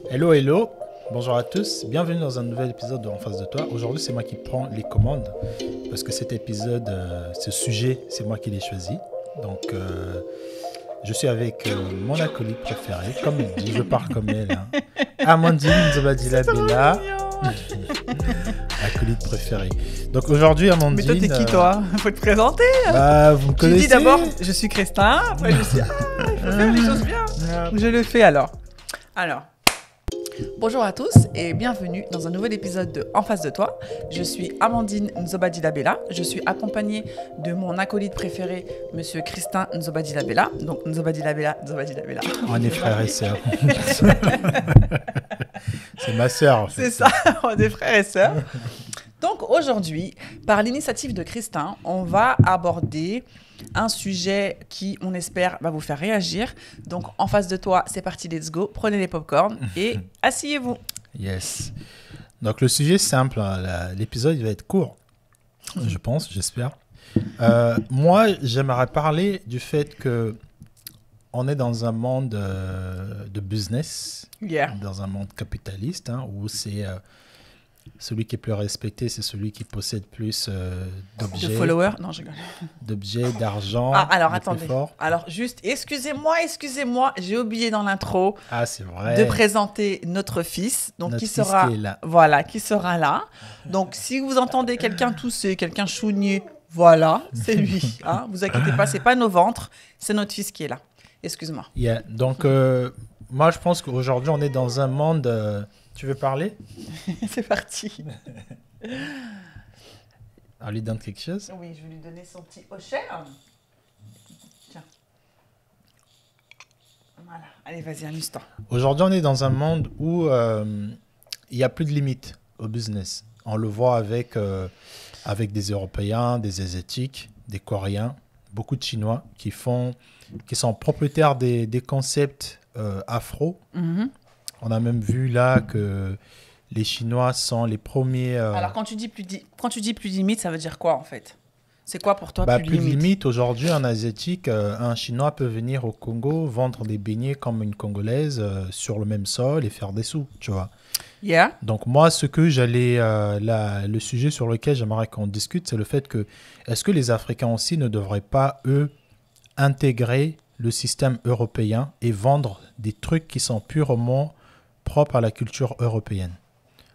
Hello, hello, bonjour à tous, bienvenue dans un nouvel épisode de En face de toi. Aujourd'hui, c'est moi qui prends les commandes parce que cet épisode, ce sujet, c'est moi qui l'ai choisi. Donc, je suis avec mon acolyte préféré, comme elle dit, je pars comme elle. Amandine Nzobadila Bella, acolyte préférée. Donc aujourd'hui, Amandine. Mais toi, t'es qui, toi? Faut te présenter. Vous me Tu connaissez. dis d'abord, je suis Christin. Après, je suis, il faut faire les choses bien. Je le fais alors. Bonjour à tous et bienvenue dans un nouvel épisode de En face de toi. Je suis Amandine Nzobadila Bella. Je suis accompagnée de mon acolyte préféré, Monsieur Christin Nzobadila Bella. Donc Nzobadila Bella, Nzobadila Bella. On est frères et sœurs. C'est ma sœur, en fait. C'est ça, on est frères et sœurs. Donc aujourd'hui, par l'initiative de Christin, on va aborder un sujet qui, on espère, va vous faire réagir. Donc en face de toi, c'est parti, let's go. Prenez les popcorn et asseyez-vous. Yes. Donc le sujet est simple, hein. L'épisode il va être court, je pense, j'espère. Moi, j'aimerais parler du fait que on est dans un monde de business, dans un monde capitaliste, hein, où c'est celui qui est plus respecté, c'est celui qui possède plus d'objets. De followers? Non, je rigole. D'objets, d'argent. Ah, alors de attendez. plus fort. Alors juste, excusez-moi, j'ai oublié dans l'intro Ah, c'est vrai. de présenter notre fils, donc Notre qui fils sera, qui est là. voilà, qui sera là. Donc si vous entendez quelqu'un tousser, quelqu'un chougner, voilà, c'est lui. Hein, vous inquiétez pas, c'est pas nos ventres, c'est notre fils qui est là. Excuse-moi. Yeah. Donc moi, je pense qu'aujourd'hui, on est dans un monde. Tu veux parler? C'est parti. On lui donne quelque chose? Oui, je vais lui donner son petit hochet. Tiens. Voilà. Allez, vas-y, amuse-toi. Aujourd'hui, on est dans un monde où il n'y a plus de limites au business. On le voit avec des Européens, des Asiatiques, des Coréens, beaucoup de Chinois qui sont propriétaires des concepts afro. Mm-hmm. On a même vu là que les Chinois sont les premiers... Alors, quand tu dis plus de limite, ça veut dire quoi, en fait? C'est quoi pour toi plus de limite? Aujourd'hui, en Asiatique, un Chinois peut venir au Congo, vendre des beignets comme une Congolaise sur le même sol et faire des sous, tu vois. Yeah. Donc moi, le sujet sur lequel j'aimerais qu'on discute, c'est le fait que est-ce que les Africains aussi ne devraient pas, eux, intégrer le système européen et vendre des trucs qui sont purement propres à la culture européenne?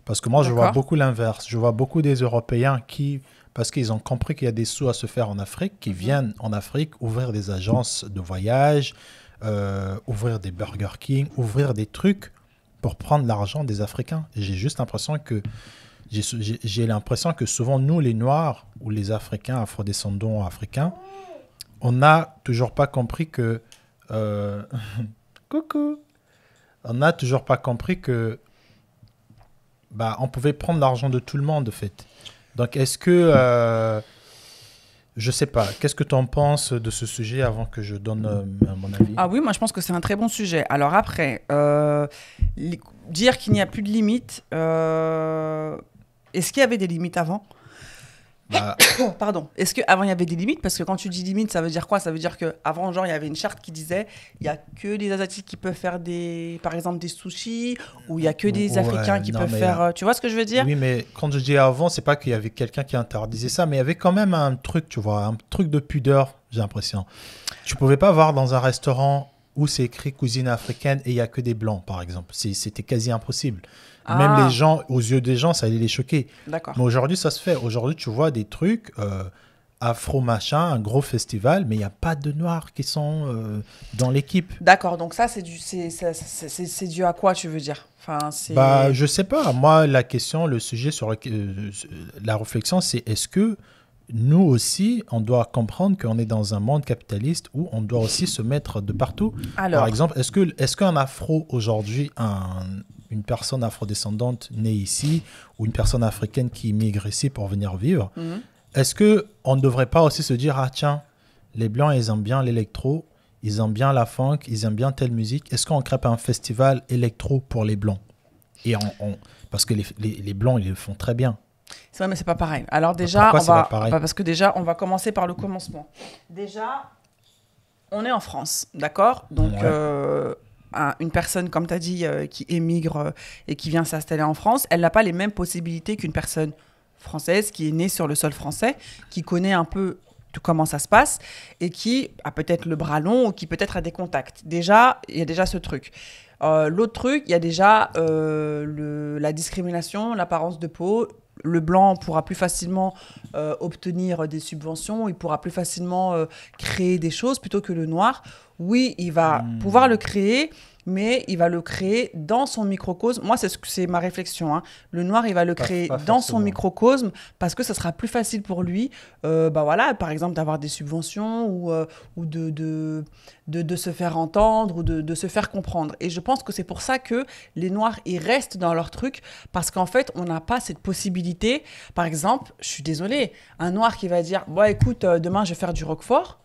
Parce que moi, je vois beaucoup l'inverse. Je vois beaucoup des Européens qui, parce qu'ils ont compris qu'il y a des sous à se faire en Afrique, qui viennent en Afrique ouvrir des agences de voyage, ouvrir des Burger King, ouvrir des trucs pour prendre l'argent des Africains. Et j'ai l'impression que souvent, nous, les Noirs ou les Africains, afrodescendants africains, on n'a toujours pas compris que... Coucou! On n'a toujours pas compris que on pouvait prendre l'argent de tout le monde, en fait. Donc, est-ce que... je sais pas. Qu'est-ce que tu en penses de ce sujet avant que je donne mon avis? Ah oui, moi, je pense que c'est un très bon sujet. Alors après, dire qu'il n'y a plus de limites, est-ce qu'il y avait des limites avant? Pardon. Est-ce qu'avant, il y avait des limites? Parce que quand tu dis limites, ça veut dire quoi? Ça veut dire qu'avant, genre, il y avait une charte qui disait il n'y a que les Asiatiques qui peuvent faire, par exemple, des sushis, ou il n'y a que des Africains qui peuvent faire... Tu vois ce que je veux dire? Oui, mais quand je dis avant, c'est pas qu'il y avait quelqu'un qui interdisait ça, mais il y avait quand même un truc, tu vois, un truc de pudeur, j'ai l'impression. Tu pouvais pas voir dans un restaurant où c'est écrit cuisine africaine et il n'y a que des blancs, par exemple. C'était quasi impossible. Même les gens, aux yeux des gens, ça allait les choquer. D'accord. Mais aujourd'hui, ça se fait. Aujourd'hui, tu vois des trucs afro-machin, un gros festival, mais il n'y a pas de Noirs qui sont dans l'équipe. D'accord, donc ça, c'est dû à quoi, tu veux dire? Enfin, je sais pas. Moi, la question, le sujet sur la réflexion, c'est est-ce que nous aussi, on doit comprendre qu'on est dans un monde capitaliste où on doit aussi se mettre de partout. Alors, par exemple, est-ce qu'un afro aujourd'hui, une personne afrodescendante née ici ou une personne africaine qui migre ici pour venir vivre, est-ce qu'on ne devrait pas aussi se dire, ah tiens, les Blancs, ils aiment bien l'électro, ils aiment bien la funk, ils aiment bien telle musique. Est-ce qu'on ne crée pas un festival électro pour les Blancs? Parce que les Blancs, ils le font très bien. C'est vrai, mais c'est pas pareil. Alors déjà, parce que déjà, on va commencer par le commencement. Déjà, on est en France, d'accord? Donc, une personne, comme tu as dit, qui émigre et qui vient s'installer en France, elle n'a pas les mêmes possibilités qu'une personne française qui est née sur le sol français, qui connaît un peu comment ça se passe et qui a peut-être le bras long ou qui peut-être a des contacts. Déjà, il y a déjà ce truc. L'autre truc, il y a déjà la discrimination, l'apparence de peau. Le blanc pourra plus facilement obtenir des subventions, il pourra plus facilement créer des choses plutôt que le noir. Oui, il va pouvoir le créer, mais il va le créer dans son microcosme. Moi, c'est ma réflexion. Hein. Le noir, il va le créer dans son microcosme parce que ça sera plus facile pour lui, voilà, par exemple, d'avoir des subventions ou de se faire entendre ou de se faire comprendre. Et je pense que c'est pour ça que les noirs, ils restent dans leur truc parce qu'en fait, on n'a pas cette possibilité. Par exemple, je suis désolée, un noir qui va dire « Bon, écoute, demain, je vais faire du roquefort »,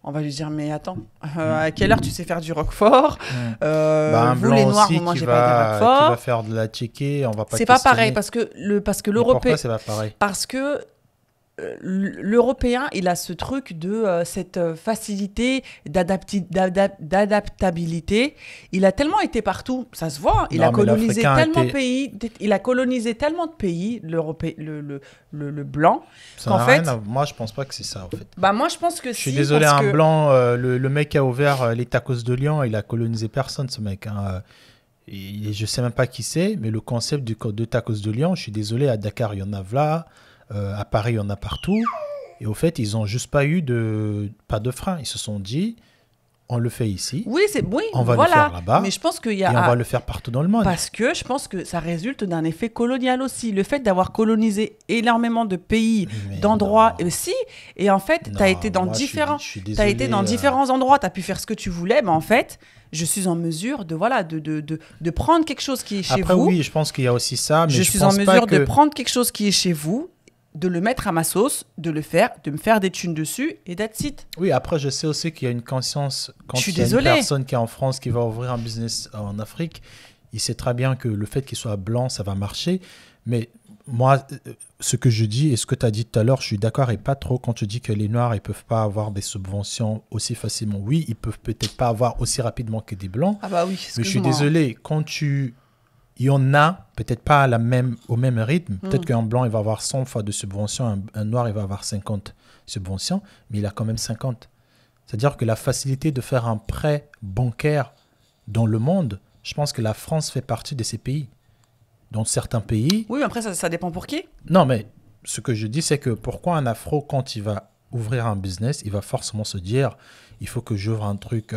on va lui dire, mais attends, à quelle heure tu sais faire du roquefort un vous, blanc les Noirs, aussi vous mangez pas de qui roquefort. va faire de la tchéké, on va pas C'est pas questionner. pareil, parce que Mais l'Européen... pourquoi c'est pas pareil? Parce que l'Européen, il a ce truc de cette facilité d'adaptabilité. Il a tellement été partout, ça se voit. Il Non, a mais colonisé l'Africain tellement il a colonisé tellement de pays, le blanc, Ça qu'en n'a fait... rien à- Moi, je pense pas que c'est ça, en fait. Bah moi, je pense que Je suis si, désolé, parce un que- blanc, le mec qui a ouvert les tacos de Lyon, il a colonisé personne, ce mec. Hein. Je sais même pas qui c'est, mais le concept de tacos de Lyon, je suis désolé, à Dakar, il y en a là, à Paris, il y en a partout. Et au fait, ils ont juste pas eu pas de frein. Ils se sont dit, on le fait ici, Oui, on va voilà. le faire là-bas, Mais je pense qu'il y et a on va le faire partout dans le monde. parce que je pense que ça résulte d'un effet colonial aussi. Le fait d'avoir colonisé énormément de pays, Mais d'endroits non. aussi. Et en fait, tu as Non, été dans moi, je différents... suis T'as été désolé, dans différents endroits, tu as pu faire ce que tu voulais, mais en fait, je suis en mesure de prendre quelque chose qui est chez Après, vous. oui, je pense qu'il y a aussi ça, mais je je suis en pense pas mesure de que... prendre quelque chose qui est chez vous, de le mettre à ma sauce, de le faire, de me faire des thunes dessus et that's it. Oui, après, je sais aussi qu'il y a une conscience. Quand Je suis il y a désolée. une personne qui est en France qui va ouvrir un business en Afrique, il sait très bien que le fait qu'il soit blanc, ça va marcher. Mais moi, ce que je dis et ce que tu as dit tout à l'heure, je suis d'accord et pas trop quand tu dis que les Noirs, ils peuvent pas avoir des subventions aussi facilement. Oui, ils peuvent peut-être pas avoir aussi rapidement que des Blancs. Ah bah oui, Mais je suis excuse-moi. désolé, il y en a, peut-être pas au même rythme. Peut-être Mm. qu'un blanc, il va avoir 100 fois de subventions, un noir, il va avoir 50 subventions, mais il a quand même 50. C'est-à-dire que la facilité de faire un prêt bancaire dans le monde, je pense que la France fait partie de ces pays. Dans certains pays... Oui, mais après, ça dépend pour qui. Non, mais ce que je dis, c'est que pourquoi un afro, quand il va ouvrir un business, il va forcément se dire, il faut que j'ouvre un truc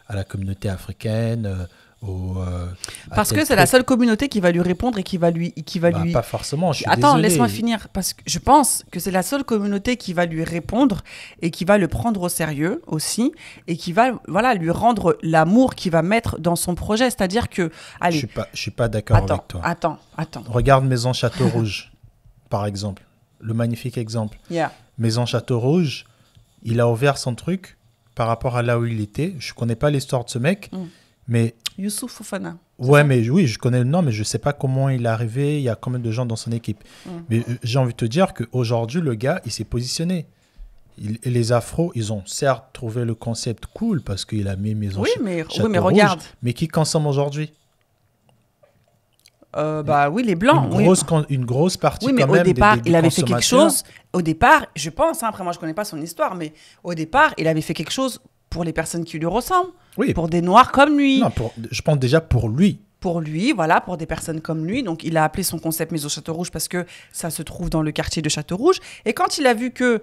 à la communauté africaine, à Parce tel que c'est la truc. seule communauté qui va lui répondre et qui va lui... Pas forcément, je suis Attends, désolé. laisse-moi finir. Parce que je pense que c'est la seule communauté qui va lui répondre et qui va le prendre au sérieux aussi et qui va lui rendre l'amour qu'il va mettre dans son projet. C'est-à-dire que... Allez, Je suis pas d'accord attends, avec toi. attends. Regarde Maison Château Rouge, par exemple. Le magnifique exemple. Yeah. Maison Château Rouge, il a ouvert son truc par rapport à là où il était. Je connais pas l'histoire de ce mec, mais... Youssouf Fofana. Ouais, mais oui, je connais le nom, mais je sais pas comment il est arrivé. Il y a combien de gens dans son équipe. Mais j'ai envie de te dire qu'aujourd'hui, le gars, il s'est positionné. Les afros, ils ont certes trouvé le concept cool parce qu'il a mis Maison Oui, Château mais Rouge, regarde. mais qui consomme aujourd'hui? Bah oui, les blancs. Une grosse partie Oui, mais quand au même départ, des il avait fait quelque consommateurs. chose. Au départ, je pense, hein, après moi je connais pas son histoire, mais au départ, il avait fait quelque chose pour les personnes qui lui ressemblent, Oui, pour des noirs comme lui. non, je pense déjà pour lui. Pour lui, voilà, pour des personnes comme lui. Donc, il a appelé son concept Maison Château Rouge parce que ça se trouve dans le quartier de Château Rouge. Et quand il a vu que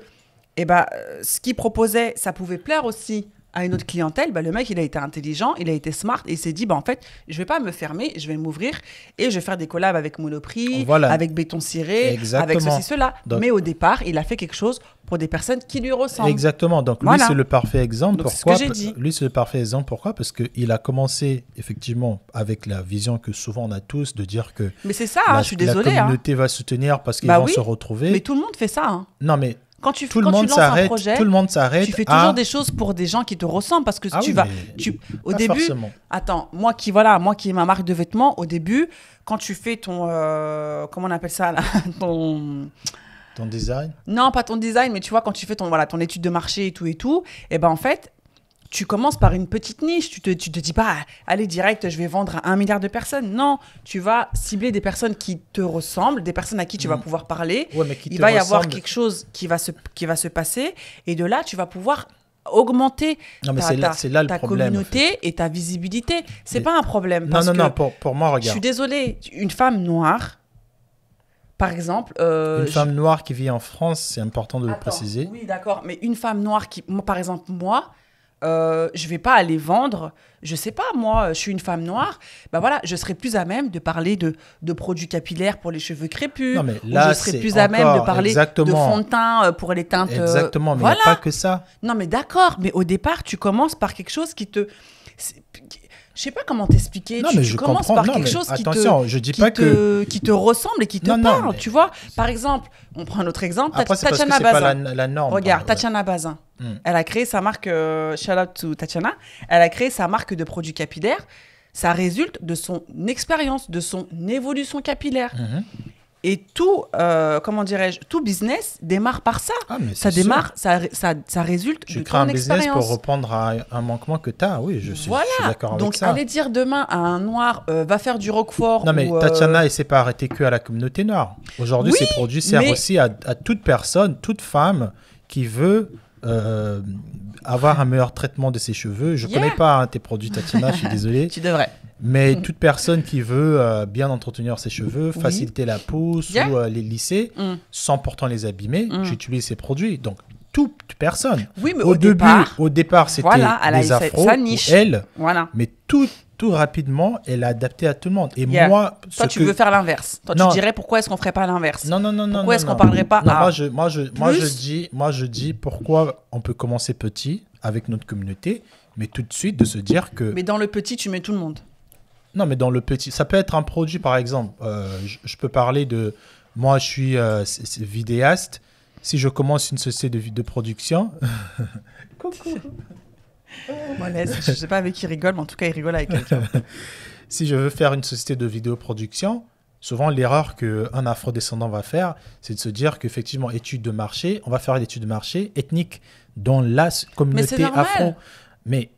ce qu'il proposait, ça pouvait plaire aussi à une autre clientèle, le mec, il a été intelligent, il a été smart et il s'est dit, en fait, je vais pas me fermer, je vais m'ouvrir et je vais faire des collabs avec Monoprix, Voilà. avec Béton Ciré, Exactement. avec ceci, cela. Donc- Mais au départ, il a fait quelque chose pour des personnes qui lui ressemblent. Exactement. Donc, lui, Voilà. c'est le parfait exemple. Donc, c'est ce Pourquoi que j'ai dit. Lui, c'est le parfait exemple. Pourquoi? Parce qu'il a commencé, effectivement, avec la vision que souvent on a tous de dire que Mais c'est ça, hein, je suis désolée. la communauté va soutenir parce qu'ils Bah vont oui, se retrouver. Mais tout le monde fait ça. Hein. Non, mais Quand tu, tout le quand tu monde lances un s'arrête. projet, Tout le monde s'arrête. tu fais toujours à... des choses pour des gens qui te ressemblent parce que Ah tu oui, vas mais au pas début forcément. attends, moi qui ai ma marque de vêtements, au début quand tu fais ton comment on appelle ça là, Ton design. non, pas ton design, mais tu vois quand tu fais ton étude de marché et tout et ben en fait, tu commences par une petite niche. Tu te dis pas, allez, direct, je vais vendre à 1 milliard de personnes. Non, tu vas cibler des personnes qui te ressemblent, des personnes à qui tu vas pouvoir parler. Ouais, mais qui Il te va y avoir ressemblent. quelque chose qui va se passer. Et de là, tu vas pouvoir augmenter Non, mais c'est là le ta problème, communauté et ta visibilité. C'est Mais- pas un problème. Non, Parce non, que non, pour moi, je regarde. suis désolée, une femme noire, par exemple... Une femme noire qui vit en France, c'est important de le Attends, préciser. Oui, d'accord. Mais une femme noire qui, moi, par exemple, moi, je vais pas aller vendre. Je sais pas, moi, je suis une femme noire. Bah voilà, je serai plus à même de parler de produits capillaires pour les cheveux crépus. Non, mais ou là, je serai c'est plus à même de encore parler de exactement. fond de teint pour les teintes. Exactement, mais il voilà. n'y a pas que ça. Non, mais d'accord. Mais au départ, tu commences par quelque chose qui te. Je sais pas comment t'expliquer. Non, tu mais tu je commences comprends. par Non, quelque mais chose attention, je dis qui pas te, qui te ressemble et qui te Non, non, parle. mais- Tu vois, par exemple, on prend un autre exemple. Après, c'est parce que Tatiana c'est pas Bazin. la norme. Regarde, Ouais. Tatiana Bazin. Elle a créé sa marque, shout out to Tatiana, elle a créé sa marque de produits capillaires. Ça résulte de son expérience, de son évolution capillaire. Mhm. Et tout, comment dirais-je, tout business démarre par ça. Ah, mais Ça c'est démarre, ça résulte Tu de crées ton un business expérience. pour répondre à un manquement que tu as. Oui, je suis Voilà. d'accord avec Donc, ça. aller dire demain à un noir, va faire du roquefort. Non, mais ou, Tatiana, elle s'est pas arrêtée que à la communauté noire. Aujourd'hui, Oui, ces produits servent mais- aussi à toute personne, toute femme qui veut avoir un meilleur traitement de ses cheveux. Je Yeah. connais pas tes produits, Tatiana, je suis désolé. Tu devrais. Mais toute personne qui veut bien entretenir ses cheveux, Oui. faciliter la pousse Yeah. ou les lisser, Mm. sans pourtant les abîmer, Mm. j'utilise ces produits. Donc, toute personne. Oui, mais Au départ, c'était voilà, elle a les sa- afros, sa ou niche. elle, Voilà. mais tout rapidement, elle a adapté à tout le monde. Et Yeah. moi, Toi, tu veux faire l'inverse. Toi, Non. tu dirais pourquoi est-ce qu'on ferait pas l'inverse? Non, non, non, non. Pourquoi non, est-ce qu'on non. parlerait pas Non, à moi, je dis pourquoi on peut commencer petit avec notre communauté, mais tout de suite de se dire que... Mais dans le petit, tu mets tout le monde. Non, mais dans le petit, ça peut être un produit, par exemple. Je peux parler de... Moi, je suis c'est vidéaste. Si je commence une société de production... Coucou. Moi, je sais pas avec qui il rigole, mais en tout cas, il rigole avec quelqu'un. Si je veux faire une société de vidéoproduction, souvent l'erreur qu'un afrodescendant va faire, c'est de se dire qu'effectivement, étude de marché, on va faire l'étude de marché ethnique dans la communauté normal. afro. Mais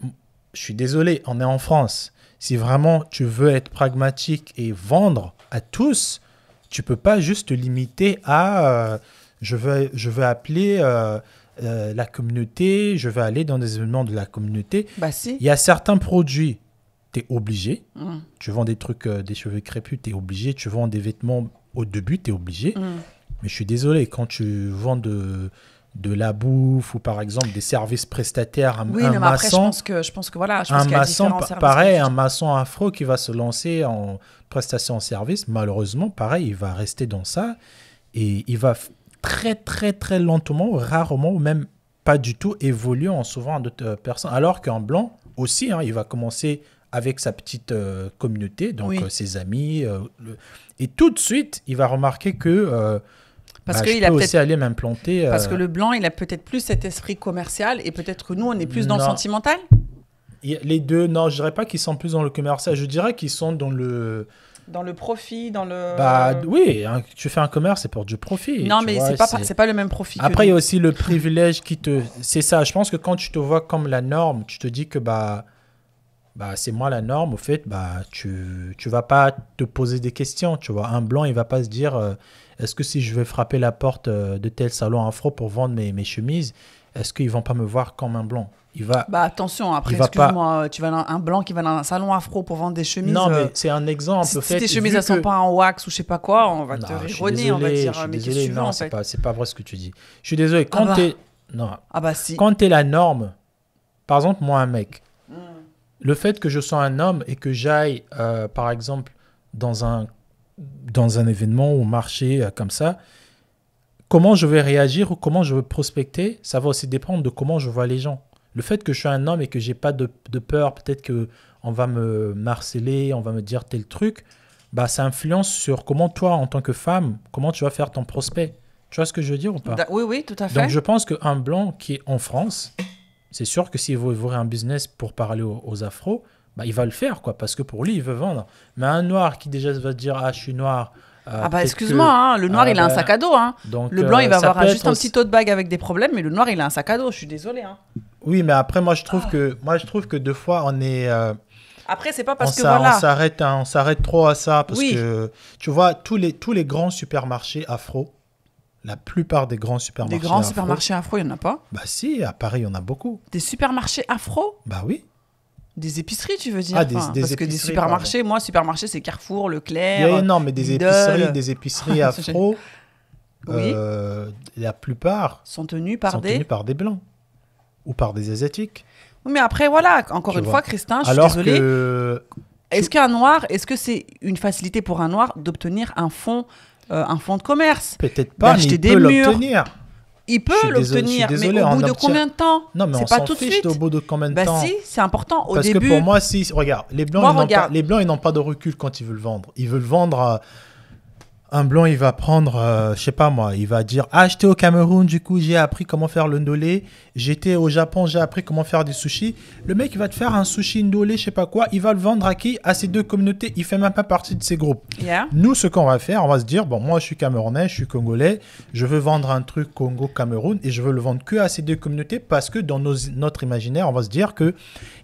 je suis désolé, on est en France. Si vraiment tu veux être pragmatique et vendre à tous, tu peux pas juste te limiter à je veux appeler la communauté, je vais aller dans des événements de la communauté. Bah si. Il y a certains produits, tu es obligé. Mm. Tu vends des trucs, des cheveux crépus, tu es obligé. Tu vends des vêtements au début, tu es obligé. Mm. Mais je suis désolé, quand tu vends de la bouffe ou par exemple des services prestataires, Oui, un mais après, maçon, je pense que voilà, je un pense qu'il y a maçon, différents services. pareil, un maçon afro qui va se lancer en prestation en service, malheureusement, pareil, il va rester dans ça et il va très, très, très lentement, rarement ou même pas du tout évoluer en souvent à d'autres personnes. Alors qu'un blanc aussi, hein, il va commencer avec sa petite communauté, donc Oui. ses amis, et tout de suite, il va remarquer que Parce je qu'il a peux peut-être aussi aller m'implanter. Parce que le blanc, il a peut-être plus cet esprit commercial et peut-être que nous, on est plus dans le Non. sentimental. Les deux, non, je dirais pas qu'ils sont plus dans le commercial, je dirais qu'ils sont dans le... Dans le profit, dans le... Bah oui, hein, tu fais un commerce, c'est pour du profit. non, tu mais vois, c'est pas le même profit. que Après, il y a nous. aussi le privilège qui te... C'est ça, je pense que quand tu te vois comme la norme, tu te dis que bah c'est moi la norme, au fait, tu vas pas te poser des questions, tu vois. Un blanc, il va pas se dire, est-ce que si je vais frapper la porte de tel salon afro pour vendre mes chemises, est-ce qu'ils vont pas me voir comme un blanc? Il va... Bah attention, après, il va pas- excuse-moi, tu vas dans un blanc qui va dans un salon afro pour vendre des chemises. Non, mais c'est un exemple. si, au si fait, tes chemises, vu elles sont que- pas en wax ou je sais pas quoi, on va te Non, je suis rironner, on va désolé, dire, je suis mais qu'est-ce que désolé, tu veux non, en c'est fait? pas vrai ce que tu dis. Je suis désolé, quand bah. t'es... Non, Ah bah si. quand tu es la norme, par exemple, moi, un mec, Mm. le fait que je sois un homme et que j'aille, par exemple, dans un événement ou marché comme ça, comment je vais réagir ou comment je vais prospecter, ça va aussi dépendre de comment je vois les gens. Le fait que je suis un homme et que j'ai pas de peur, peut-être qu'on va me harceler, on va me dire tel truc, bah, ça influence sur comment toi, en tant que femme, comment tu vas faire ton prospect. Tu vois ce que je veux dire ou pas? Oui, oui, tout à fait. Donc, je pense qu'un blanc qui est en France, c'est sûr que s'il veut ouvrir un business pour parler aux afros, bah, il va le faire, quoi, parce que pour lui, il veut vendre. Mais un noir qui déjà va se dire, ah, je suis noir. Ah bah peut-être excuse-moi, que- hein, le noir, Ah il a un bah, sac à dos. Hein. donc, Le blanc, il va ça avoir peut juste être un petit tote bag avec des problèmes, mais le noir, il a un sac à dos. Je suis désolée. Hein. Oui, mais après, moi, je trouve que deux fois, on est... Après, c'est pas parce que voilà. On s'arrête trop à ça parce Oui. que, tu vois, tous les grands supermarchés afro, la plupart des grands supermarchés Des grands supermarchés afro, il n'y en a pas. Bah si, à Paris, il y en a beaucoup. Des supermarchés afro? Bah oui. Des épiceries, tu veux dire? Ah, des parce que des épiceries, supermarchés, moi, supermarché, c'est Carrefour, Leclerc. Non, mais des Lidl. épiceries afro, Oui. la plupart Sont tenus par sont tenues par des blancs ou par des asiatiques. Oui, mais après, voilà, encore Tu une vois. fois, Christin, je suis Alors désolée. que Est-ce qu'un noir, est-ce que c'est une facilité pour un noir d'obtenir un fonds de commerce? peut-être pas, mais D'acheter il des peut murs. l'obtenir. Il peut Je suis l'obtenir, mais désolé, au on bout de obtient- combien de temps? Non, mais C'est on pas s'en tout de fiche suite. au bout de combien de Bah temps. si, c'est important. Au Parce début, que pour moi, si, regarde, les blancs, Moi, ils n'ont regarde. pas, les blancs, ils n'ont pas de recul quand ils veulent vendre. Ils veulent vendre. Un blanc, il va prendre, je sais pas moi, il va dire ah, j'étais au Cameroun, du coup, j'ai appris comment faire le ndolé. J'étais au Japon, j'ai appris comment faire des sushis. Le mec, il va te faire un sushi ndolé, je sais pas quoi. Il va le vendre à qui? À ces deux communautés. Il fait même pas partie de ces groupes. yeah. Nous, ce qu'on va faire, on va se dire bon, moi, je suis camerounais, je suis congolais. Je veux vendre un truc Congo-Cameroun et je veux le vendre que à ces deux communautés parce que dans notre imaginaire, on va se dire que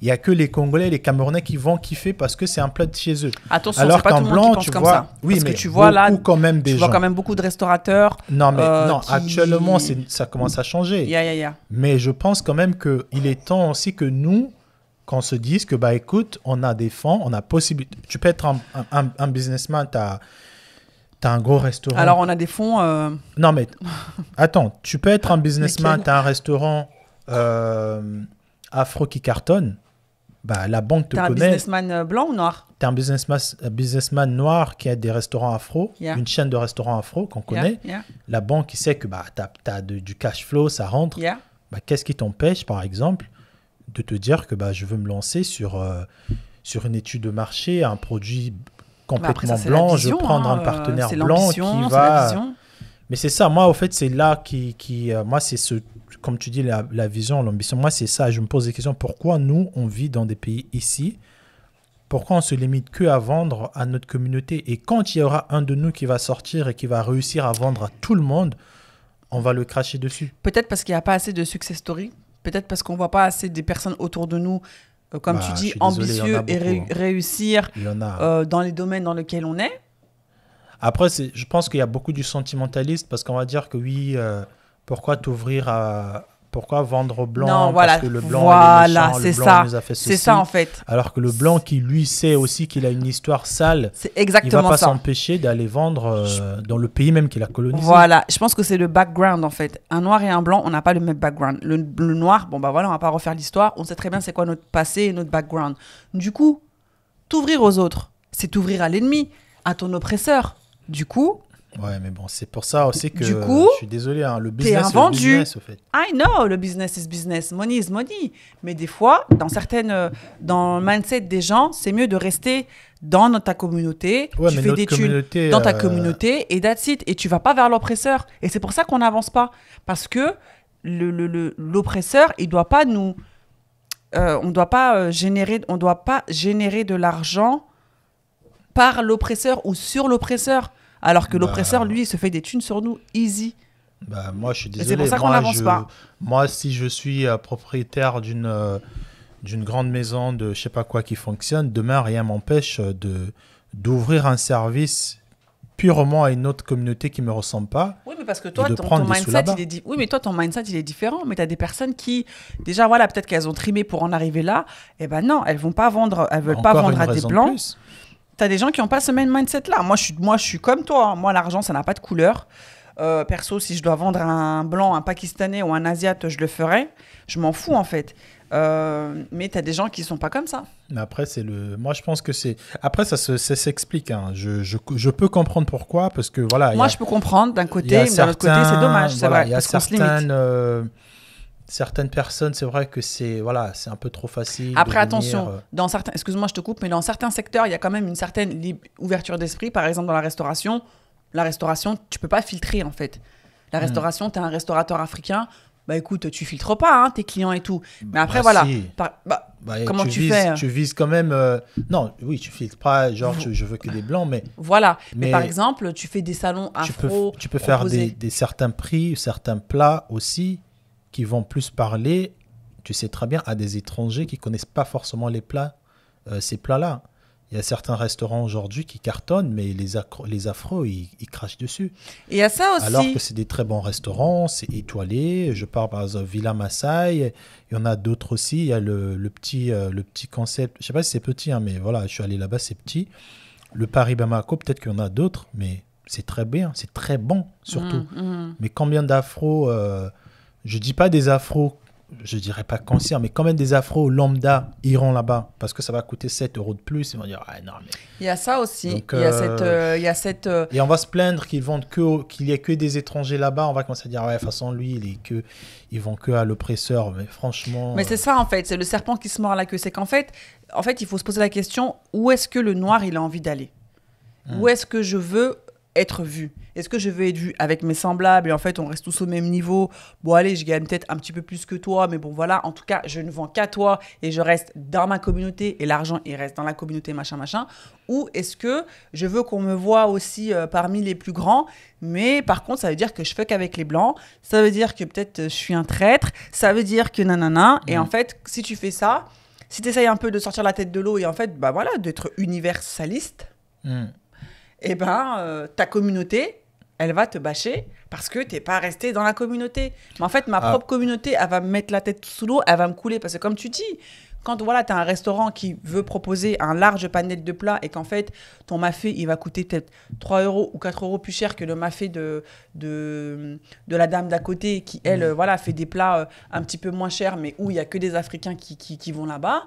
il y a que les Congolais et les Camerounais qui vont kiffer parce que c'est un plat de chez eux. Attention, Alors c'est pas qu'en tout le monde blanc, qui pense tu comme vois, ça. oui, Parce mais que tu vois là, beaucoup quand même des tu gens. vois quand même beaucoup de restaurateurs. Non, mais non, qui- actuellement, ça commence à changer. Yeah. Mais je pense quand même qu'il est temps aussi que nous, qu'on se dise que, bah écoute, on a des fonds, on a possibilité. Tu peux être un businessman, tu as un gros restaurant. Alors, on a des fonds. Non, mais attends, tu peux être un businessman, Lesquels? tu as un restaurant afro qui cartonne. Bah, la banque te T'es un connaît. businessman blanc ou noir? Tu es un businessman noir qui a des restaurants afro, Yeah. une chaîne de restaurants afro qu'on connaît. Yeah. La banque, il sait que bah, tu as du cash flow, ça rentre. Yeah. Bah, qu'est-ce qui t'empêche, par exemple, de te dire que bah, je veux me lancer sur une étude de marché, un produit Bah, après, complètement ça, c'est la blanc, vision, je veux prendre hein, un partenaire c'est blanc qui l'ambition, c'est la va... vision. Mais c'est ça, moi, au fait, c'est là moi, c'est comme tu dis, la vision, l'ambition. Moi, c'est ça. Je me pose des questions. Pourquoi nous, on vit dans des pays ici? Pourquoi on se limite que à vendre à notre communauté? Et quand il y aura un de nous qui va sortir et qui va réussir à vendre à tout le monde, on va le cracher dessus. Peut-être parce qu'il n'y a pas assez de success story. Peut-être parce qu'on ne voit pas assez des personnes autour de nous, comme Bah, tu je dis, suis désolé, il y en ambitieux a et beaucoup, hein. réussir Il y en a. dans les domaines dans lesquels on est. Après, je pense qu'il y a beaucoup du sentimentaliste parce qu'on va dire que oui, pourquoi t'ouvrir à... Pourquoi vendre au blanc? Non, voilà, Parce que le blanc, voilà, il est méchant, c'est le blanc ça. nous a fait C'est ceci. ça, en fait. Alors que le blanc qui, lui, sait aussi qu'il a une histoire sale, C'est il va exactement pas ça. s'empêcher d'aller vendre dans le pays même qu'il a colonisé. Voilà, je pense que c'est le background en fait. Un noir et un blanc, on n'a pas le même background. Le noir, bon bah voilà, on va pas refaire l'histoire. On sait très bien c'est quoi notre passé et notre background. Du coup, t'ouvrir aux autres, c'est t'ouvrir à l'ennemi, à ton oppresseur. Du coup, Ouais, mais bon, c'est pour ça aussi que Du coup, je suis désolé, hein, le t'es business, un c'est le vendu. business, au fait. I know, le business is business, money is money. Mais des fois, dans le mindset des gens, c'est mieux de rester dans ta communauté. Ouais, tu mais fais notre des thunes communauté, dans ta communauté et that's it. Et tu vas pas vers l'oppresseur. Et c'est pour ça qu'on n'avance pas. Parce que l'oppresseur, il doit pas nous... on doit pas générer de l'argent par l'oppresseur ou sur l'oppresseur. Alors que Bah, l'oppresseur, lui, il se fait des thunes sur nous, easy. Bah, moi, je suis Et désolé. c'est pour ça qu'on Moi, n'avance pas. Moi, si je suis propriétaire d'une grande maison de je sais pas quoi qui fonctionne, demain, rien m'empêche d'ouvrir un service purement à une autre communauté qui me ressemble pas. Oui, mais parce que toi, de ton prendre des sous mindset, là-bas. oui, mais toi, ton mindset, il est différent. Mais tu as des personnes qui, déjà, voilà, peut-être qu'elles ont trimé pour en arriver là. Eh ben non, elles vont pas vendre, elles veulent pas Encore vendre une à des raison de blancs. plus. Tu as des gens qui n'ont pas ce même mindset-là. Moi, je suis comme toi. Hein. Moi, l'argent, ça n'a pas de couleur. Perso, si je dois vendre un blanc, un pakistanais ou un asiate, je le ferai. Je m'en fous, en fait. Mais tu as des gens qui sont pas comme ça. Mais après, moi, je pense que c'est... Après, ça s'explique. Hein. Je peux comprendre pourquoi, parce que voilà... Moi, je peux comprendre d'un côté, il y a mais d'un autre côté, c'est dommage. C'est voilà, vrai, il y a parce qu'on se limite. certaines personnes, c'est vrai que c'est un peu trop facile. Après, de attention, venir, excuse-moi, je te coupe, mais dans certains secteurs, il y a quand même une certaine ouverture d'esprit. Par exemple, dans la restauration, tu peux pas filtrer, en fait. La restauration, tu es un restaurateur africain, bah écoute, tu filtres pas tes clients et tout. Mais après, Bah, voilà. si. Comment tu vises, fais Tu vises quand même... Non, oui, tu filtres pas, genre, je veux que des blancs, mais... Voilà. Mais Mais par exemple, tu fais des salons afro. Tu peux faire proposés. des certains prix, certains plats aussi qui vont plus parler tu sais très bien, à des étrangers qui connaissent pas forcément les plats, ces plats-là. Il y a certains restaurants aujourd'hui qui cartonnent, mais les Afros, ils crachent dessus. Et il y a ça aussi. Alors que c'est des très bons restaurants, c'est étoilé. Je pars par exemple Villa Maasai. Il y en a d'autres aussi. Il y a le petit concept. Je sais pas si c'est petit, hein, mais voilà, je suis allé là-bas, c'est petit. Le Paris Bamako, peut-être qu'il y en a d'autres, mais c'est très bien, c'est très bon surtout. Mais combien d'Afros, je dis pas des Afros, je dirais pas conscients, mais combien des Afros lambda iront là-bas parce que ça va coûter 7 euros de plus. Ils vont dire, ah non, mais... Il y a ça aussi. Donc, il y a cette Et on va se plaindre qu'il y ait que des étrangers là-bas. On va commencer à dire, ouais, de toute façon, lui, ils vont que à l'oppresseur. Mais franchement... Mais c'est ça, en fait. C'est le serpent qui se mord la queue. C'est qu'en fait, il faut se poser la question, où est-ce que le noir, il a envie d'aller? Où est-ce que je veux être vu? Est-ce que je veux être vu avec mes semblables et en fait on reste tous au même niveau? Bon allez, je gagne peut-être un petit peu plus que toi, mais bon voilà, en tout cas je ne vends qu'à toi et je reste dans ma communauté et l'argent il reste dans la communauté machin. Ou est-ce que je veux qu'on me voit aussi parmi les plus grands, mais par contre ça veut dire que je fuck avec les blancs, ça veut dire que peut-être je suis un traître, ça veut dire que nanana, et en fait si tu fais ça, si tu essayes un peu de sortir la tête de l'eau et en fait bah voilà, d'être universaliste, et ta communauté, elle va te bâcher parce que t'es pas resté dans la communauté. Mais en fait, ma propre communauté, elle va me mettre la tête sous l'eau, elle va me couler. Parce que comme tu dis, quand voilà, tu as un restaurant qui veut proposer un large panel de plats et qu'en fait, ton mafé, il va coûter peut-être 3 euros ou 4 euros plus cher que le mafé de la dame d'à côté qui, elle, voilà, fait des plats un petit peu moins chers, mais où il y a que des Africains qui vont là-bas.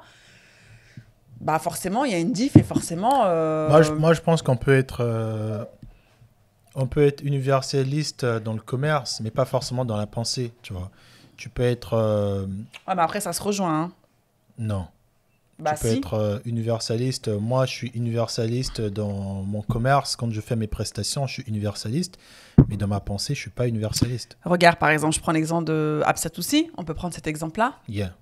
Bah forcément, il y a une diff et forcément... Moi, je pense qu'on peut être... On peut être universaliste dans le commerce, mais pas forcément dans la pensée, tu vois. Tu peux être... Ouais, mais après, ça se rejoint, hein. Non. Bah, tu peux être universaliste. Moi, je suis universaliste dans mon commerce. Quand je fais mes prestations, je suis universaliste. Mais dans ma pensée, je ne suis pas universaliste. Regarde, par exemple, je prends l'exemple de Absatoussi. On peut prendre cet exemple-là. Yeah.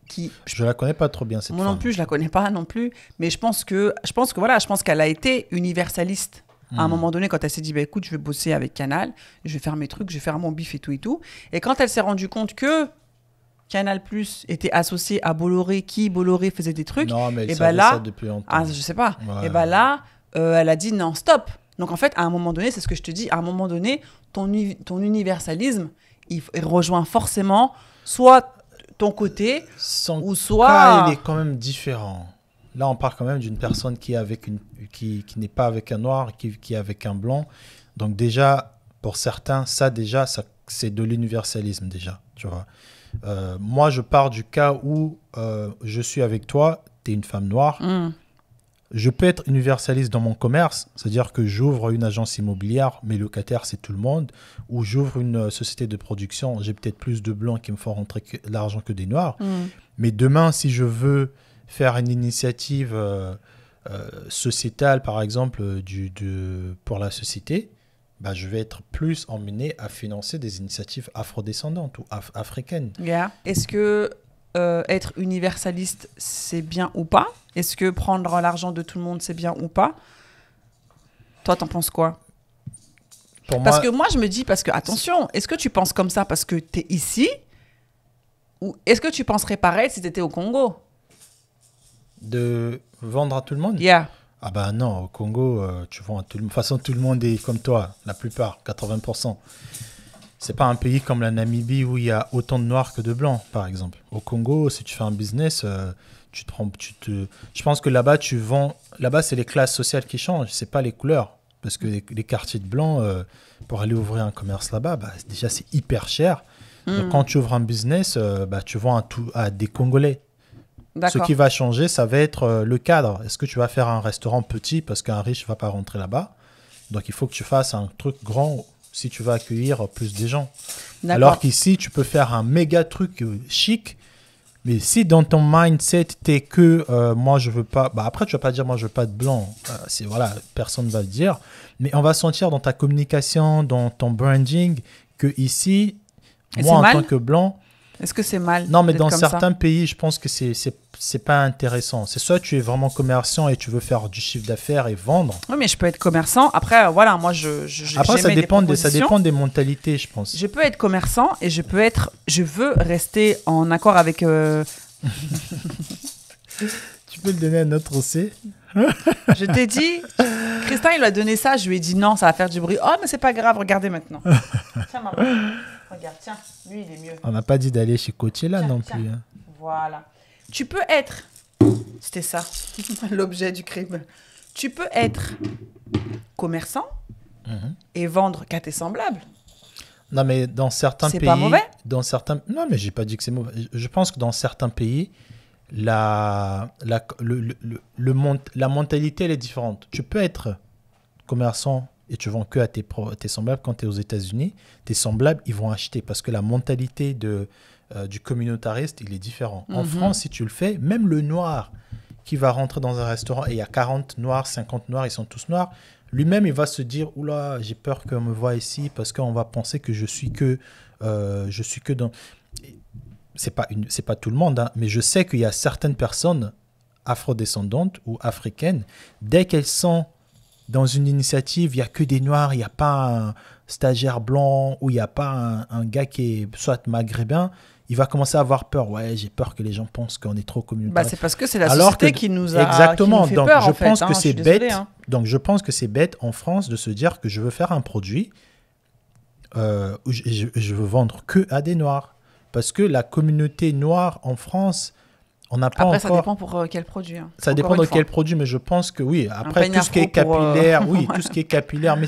Je ne la connais pas trop bien, cette Moi femme. non plus, je ne la connais pas non plus. Mais je pense qu'elle a été universaliste. À un moment donné, quand elle s'est dit, bah, écoute, je vais bosser avec Canal, je vais faire mes trucs, je vais faire mon bif et tout et tout. Et quand elle s'est rendue compte que Canal+ était associé à Bolloré, Bolloré faisait des trucs. Non, mais elle et savait là, ça depuis longtemps. je sais pas. Ouais. Et là, elle a dit non, stop. Donc en fait, à un moment donné, c'est ce que je te dis, à un moment donné, ton universalisme, il rejoint forcément soit ton côté, ou soit... Cas, il est quand même différent. Là, on parle quand même d'une personne qui n'est pas avec un noir, qui est avec un blanc. Donc déjà, pour certains, ça, c'est de l'universalisme déjà, tu vois. Moi, je pars du cas où je suis avec toi, tu es une femme noire. Je peux être universaliste dans mon commerce, c'est-à-dire que j'ouvre une agence immobilière, mes locataires, c'est tout le monde, ou j'ouvre une société de production, j'ai peut-être plus de blancs qui me font rentrer l'argent que des noirs. Mais demain, si je veux faire une initiative sociétale, par exemple, pour la société, bah, je vais être plus emmené à financer des initiatives afrodescendantes ou africaines. Yeah. Est-ce que être universaliste, c'est bien ou pas? Est-ce que prendre l'argent de tout le monde, c'est bien ou pas? Toi, t'en penses quoi? Parce que moi, je me dis, attention, est-ce que tu penses comme ça parce que t'es ici? Ou est-ce que tu penserais pareil si t'étais au Congo? De vendre à tout le monde? Yeah. Ah ben non, au Congo, tu vends à tout le monde. De toute façon, tout le monde est comme toi, la plupart, 80%. C'est pas un pays comme la Namibie où il y a autant de noirs que de blancs, par exemple. Au Congo, si tu fais un business, je pense que là-bas, là-bas, c'est les classes sociales qui changent, c'est pas les couleurs. Parce que les quartiers de blancs, pour aller ouvrir un commerce là-bas, bah, déjà, c'est hyper cher. Donc, quand tu ouvres un business, tu vends à des Congolais. Ce qui va changer, ça va être le cadre. Est-ce que tu vas faire un restaurant petit parce qu'un riche ne va pas rentrer là-bas? Donc, il faut que tu fasses un truc grand si tu vas accueillir plus de gens. Alors qu'ici, tu peux faire un méga truc chic. Mais si dans ton mindset, t'es que moi, je veux pas... Bah, après, tu vas pas dire moi, je veux pas de blanc. Voilà, personne ne va le dire. Mais on va sentir dans ta communication, dans ton branding, que ici, moi, en tant que blanc... Est-ce que c'est mal? Non, mais d'être dans comme ça? certains pays, je pense que c'est pas intéressant. C'est soit tu es vraiment commerçant et tu veux faire du chiffre d'affaires et vendre. Oui, mais je peux être commerçant. Après, voilà, moi, Après, ça j'émets des dépend propositions. des mentalités, je pense. Je peux être commerçant et je veux rester en accord avec. Tu peux le donner à notre OC? Je t'ai dit, Christin, il lui a donné ça. Je lui ai dit non, ça va faire du bruit. Oh, mais c'est pas grave, regardez maintenant. Tiens, maman. Regarde, tiens, lui, il est mieux. On n'a pas dit d'aller chez Coachella Tiens, non tiens. plus. Hein. Voilà. Tu peux être. C'était ça, l'objet du crime. Tu peux être commerçant et vendre qu'à tes semblables. Non, mais dans certains C'est pays. pas mauvais? Non, mais j'ai pas dit que c'est mauvais. Je pense que dans certains pays, la mentalité, elle est différente. Tu peux être commerçant et tu vends que à tes semblables. Quand tu es aux États-Unis, tes semblables, ils vont acheter parce que la mentalité du communautariste, il est différent. En France, si tu le fais, même le noir qui va rentrer dans un restaurant et il y a 40 noirs, 50 noirs, ils sont tous noirs, lui-même, il va se dire, oula, j'ai peur qu'on me voie ici parce qu'on va penser que je suis que dans... C'est pas tout le monde, hein, mais je sais qu'il y a certaines personnes afrodescendantes ou africaines, dès qu'elles sont dans une initiative, il n'y a que des noirs, il n'y a pas un stagiaire blanc ou il n'y a pas un gars qui est soit maghrébin, il va commencer à avoir peur. Ouais, j'ai peur que les gens pensent qu'on est trop communautaire. Bah, c'est parce que c'est la société qui nous a exactement. qui nous fait Donc, peur, je en fait, pense hein, que je c'est suis désolée, bête. hein. Donc, je pense que c'est bête en France de se dire que je veux faire un produit où je veux vendre que à des noirs. Parce que la communauté noire en France, on n'a pas Après, encore... ça dépend pour quel produit. Hein. Ça Encore dépend une de fois. quel produit, mais je pense que oui. Après, peigne tout ce qui est afro pour, capillaire, oui, tout ce qui est capillaire, mais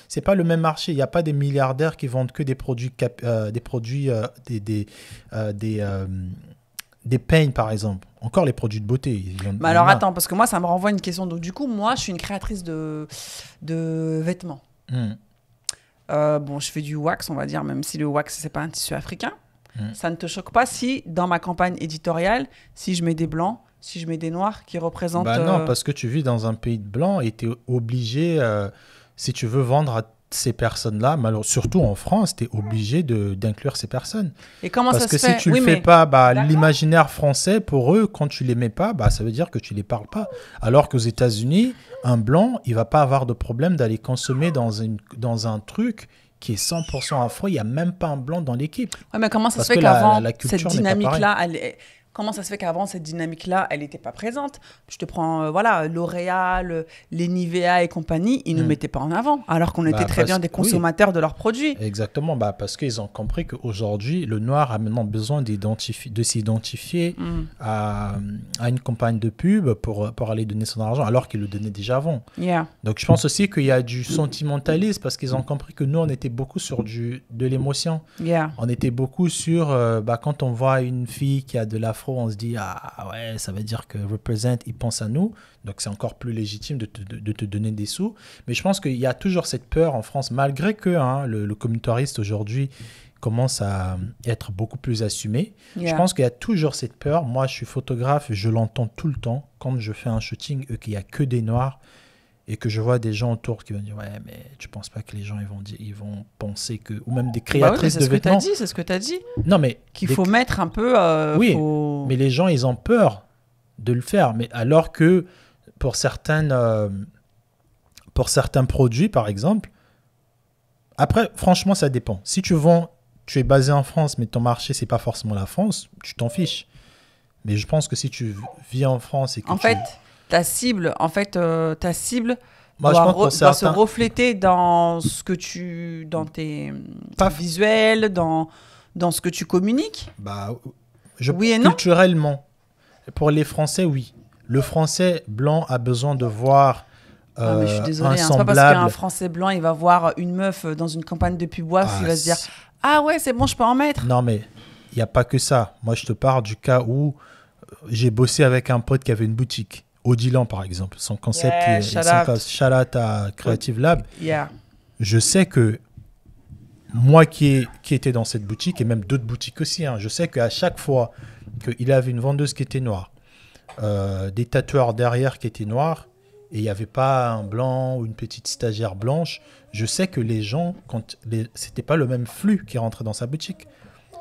c'est pas le même marché. Il n'y a pas des milliardaires qui vendent que des produits, des peignes, par exemple. Encore les produits de beauté. Mais alors, attends, parce que moi, ça me renvoie à une question. Donc, du coup, moi, je suis une créatrice de vêtements. Bon, je fais du wax, on va dire, même si le wax, c'est pas un tissu africain. Ça ne te choque pas si, dans ma campagne éditoriale, si je mets des blancs, si je mets des noirs qui représentent... Bah non, parce que tu vis dans un pays de blancs et tu es obligé, si tu veux vendre à ces personnes-là, surtout en France, tu es obligé d'inclure ces personnes. Et comment parce ça que se fait? si tu le fais pas, l'imaginaire français, pour eux, quand tu les mets pas, ça veut dire que tu les parles pas. Alors qu'aux États-Unis, un blanc, il va pas avoir de problème d'aller consommer dans un truc qui est 100% afro, il n'y a même pas un blanc dans l'équipe. Ouais, mais comment ça se fait qu'avant, cette dynamique-là, comment ça se fait qu'avant, cette dynamique-là, elle n'était pas présente? Je te prends, voilà, L'Oréal, les Nivea et compagnie, ils ne nous mettaient pas en avant, alors qu'on était très bien des consommateurs de leurs produits. Exactement, parce qu'ils ont compris qu'aujourd'hui, le noir a maintenant besoin de s'identifier à une campagne de pub pour aller donner son argent, alors qu'ils le donnaient déjà avant. Yeah. Donc, je pense aussi qu'il y a du sentimentalisme, parce qu'ils ont compris que nous, on était beaucoup sur de l'émotion. Yeah. On était beaucoup sur, quand on voit une fille qui a de l'afro, on se dit, ah ouais, ça veut dire que Represent, il pense à nous. Donc, c'est encore plus légitime de te donner des sous. Mais je pense qu'il y a toujours cette peur en France, malgré que le communautariste aujourd'hui commence à être beaucoup plus assumé. Yeah. Je pense qu'il y a toujours cette peur. Moi, je suis photographe, je l'entends tout le temps. Quand je fais un shooting, qu'il n'y a que des noirs, et que je vois des gens autour qui vont dire, ouais, mais tu penses pas que les gens ils vont penser que, ou même des créatrices de vêtements. C'est ce que tu as dit. Non, mais qu'il faut mettre un peu. Oui, mais les gens, ils ont peur de le faire. Mais alors que pour certains produits, par exemple, après, franchement, ça dépend. Si tu es basé en France, mais ton marché, c'est pas forcément la France, tu t'en fiches. Mais je pense que si tu vis en France et que ta cible Moi, doit se refléter dans ce que dans tes visuels, dans ce que tu communiques. Oui et non. Culturellement, pour les Français, oui. Le Français blanc a besoin de voir mais je suis désolée, c'est pas parce qu'un Français blanc, il va voir une meuf dans une campagne de pub WAF, il va se dire « Ah ouais, c'est bon, je peux en mettre ». Non, mais il n'y a pas que ça. Moi, je te parle du cas où j'ai bossé avec un pote qui avait une boutique. Odilon, par exemple. Son concept, shout out à Creative Lab. Yeah. Je sais que moi qui était dans cette boutique, et même d'autres boutiques aussi, je sais qu'à chaque fois qu'il avait une vendeuse qui était noire, des tatoueurs derrière qui étaient noirs, et il n'y avait pas un blanc ou une petite stagiaire blanche, je sais que les gens, c'était pas le même flux qui rentrait dans sa boutique.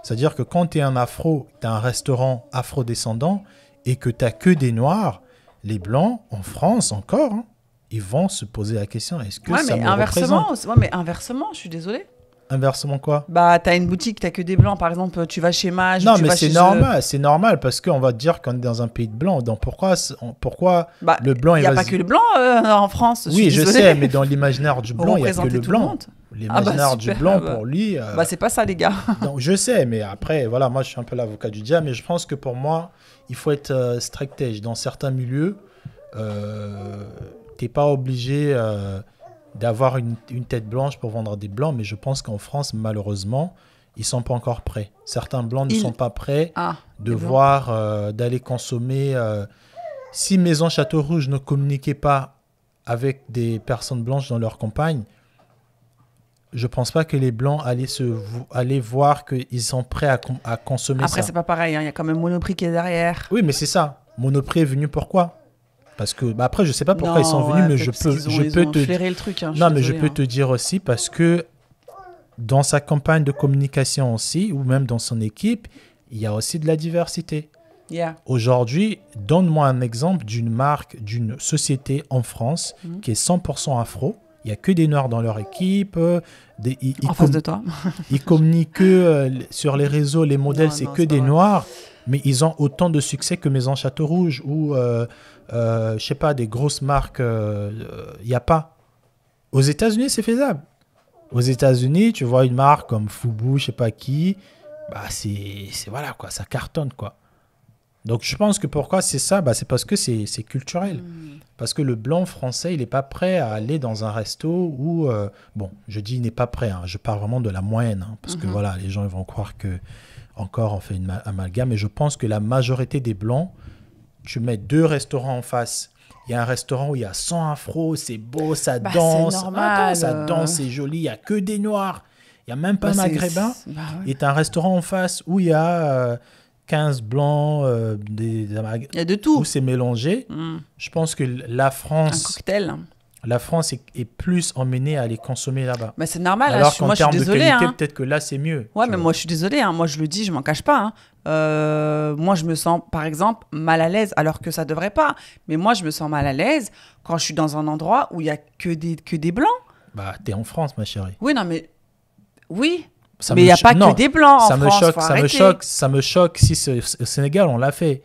C'est-à-dire que quand tu es un afro, tu as un restaurant afro-descendant et que tu n'as que des noirs, les blancs, en France encore, hein, ils vont se poser la question, est-ce que ça mais me représente? mais inversement, je suis désolée. Inversement quoi? Bah, t'as une boutique, t'as que des blancs. Par exemple, tu vas chez Mage. Non, tu mais vas c'est chez normal, c'est normal parce qu'on va te dire qu'on est dans un pays de blancs. Donc pourquoi Bah, le blanc il n'y a pas que le blanc en France. Oui, je désolée. sais, mais dans l'imaginaire du blanc, il n'y a que le Représenter tout le blanc. monde. L'imaginaire du super, blanc, pour lui... Bah, c'est pas ça, les gars. donc, je sais, mais après, voilà, moi, je suis un peu l'avocat du diable, mais je pense que pour moi, il faut être stratège. Dans certains milieux, t'es pas obligé d'avoir une tête blanche pour vendre des blancs, mais je pense qu'en France, malheureusement, ils sont pas encore prêts. Certains blancs ne sont pas prêts de voir, d'aller consommer... si Maison Château Rouge ne communiquait pas avec des personnes blanches dans leur campagne, je pense pas que les blancs allaient voir qu'ils sont prêts à consommer ça. Après, c'est pas pareil, hein. Il y a quand même Monoprix qui est derrière. Oui, mais c'est ça. Monoprix est venu pourquoi? Parce que après, je sais pas pourquoi ils sont venus, mais je peux le truc. Hein, non, mais je peux te dire aussi parce que dans sa campagne de communication aussi, ou même dans son équipe, il y a aussi de la diversité. Yeah. Aujourd'hui, donne-moi un exemple d'une marque, d'une société en France qui est 100% afro. Il n'y a que des noirs dans leur équipe. En face de toi. Ils communiquent que sur les réseaux, les modèles, c'est que des noirs. Mais ils ont autant de succès que Maison Château Rouge ou, je sais pas, des grosses marques. Il n'y a pas. Aux États-Unis, c'est faisable. Aux États-Unis, tu vois une marque comme Fubu, je sais pas qui, bah c'est voilà quoi, ça cartonne quoi. Donc je pense que pourquoi c'est ça, bah c'est parce que c'est culturel. Parce que le blanc français, il n'est pas prêt à aller dans un resto où bon, je dis il n'est pas prêt, hein, je parle vraiment de la moyenne, hein, parce que voilà, les gens ils vont croire que encore on fait une amalgame, mais je pense que la majorité des blancs, tu mets deux restaurants en face. Il y a un restaurant où il y a 100 afros, c'est beau, ça danse. C'est normal. Ça danse, c'est joli. Il n'y a que des noirs. Il n'y a même pas un maghrébin. Ouais. Et tu as un restaurant en face où il y a 15 blancs, il y a de tout. Où c'est mélangé. Je pense que la France... Un cocktail. La France est plus emmenée à les consommer là-bas. Mais c'est normal. Alors qu'en termes de qualité, hein. peut-être que là, c'est mieux. Ouais, mais moi, je suis désolée. Hein. Moi, je le dis, je m'en cache pas. Hein. Moi, je me sens, par exemple, mal à l'aise, alors que ça devrait pas. Mais moi, je me sens mal à l'aise quand je suis dans un endroit où il y a que des blancs. Bah, t'es en France, ma chérie. Oui, non, mais... Oui, mais il n'y a pas que des blancs en France. Ça me choque. Si au Sénégal, on l'a fait.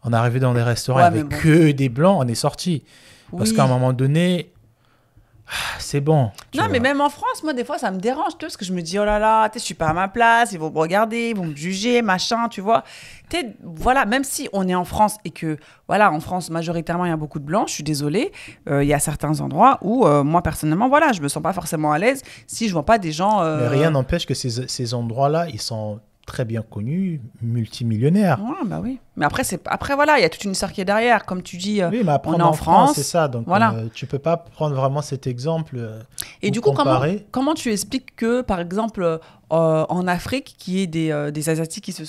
On est arrivé dans des restaurants avec que des blancs, on est sorti. Parce qu'à un moment donné... c'est bon. Non, mais même en France, moi, des fois, ça me dérange, tu vois, parce que je me dis, oh là là, je suis pas à ma place, ils vont me regarder, ils vont me juger, machin, tu vois. Voilà, même si on est en France et que, voilà, en France, majoritairement, il y a beaucoup de blancs, je suis désolée, il y a certains endroits où, moi, personnellement, voilà, je me sens pas forcément à l'aise si je vois pas des gens... Mais rien n'empêche que ces endroits-là, ils sont très bien connus, multimillionnaires. Ouais, bah oui. Mais après, voilà, il y a toute une histoire qui est derrière. Comme tu dis, oui, mais après, on est en France. C'est ça. Donc, voilà. Tu peux pas prendre vraiment cet exemple. Et du coup, comment tu expliques que, par exemple, en Afrique, qu'il y ait des Asiatiques qui se